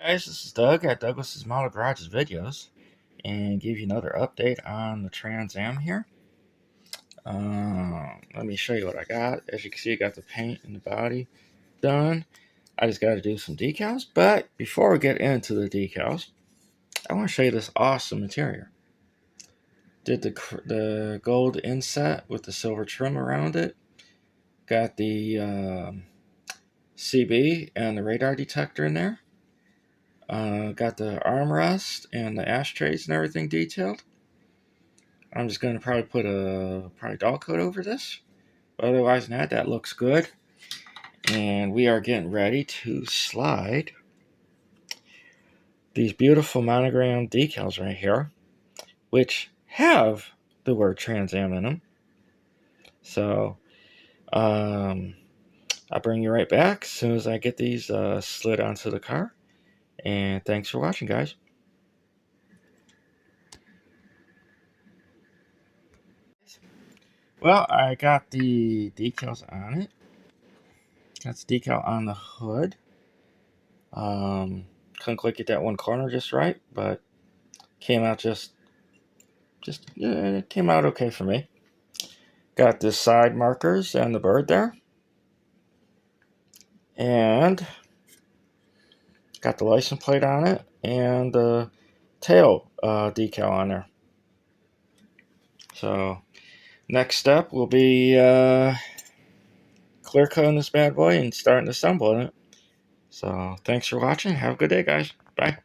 Guys, this is Doug at Douglas's Model Garage's videos, and give you another update on the Trans Am here. Let me show you what I got. As you can see, I got the paint and the body done. I just got to do some decals, but before we get into the decals, I want to show you this awesome interior. Did the gold inset with the silver trim around it. Got the CB and the radar detector in there. Got the armrest and the ashtrays and everything detailed. I'm just going to probably put a dull coat over this. But otherwise than that, that looks good. And we are getting ready to slide these beautiful monogram decals right here, which have the word Trans Am in them. So I'll bring you right back as soon as I get these slid onto the car. And thanks for watching, guys. Well, I got the decals on it. Got the decal on the hood. Couldn't quite get that one corner just right, but came out it came out okay for me. Got the side markers and the bird there, and got the license plate on it and the tail decal on there. So next step will be clear coating this bad boy and starting to assemble it. So thanks for watching. Have a good day, guys. Bye.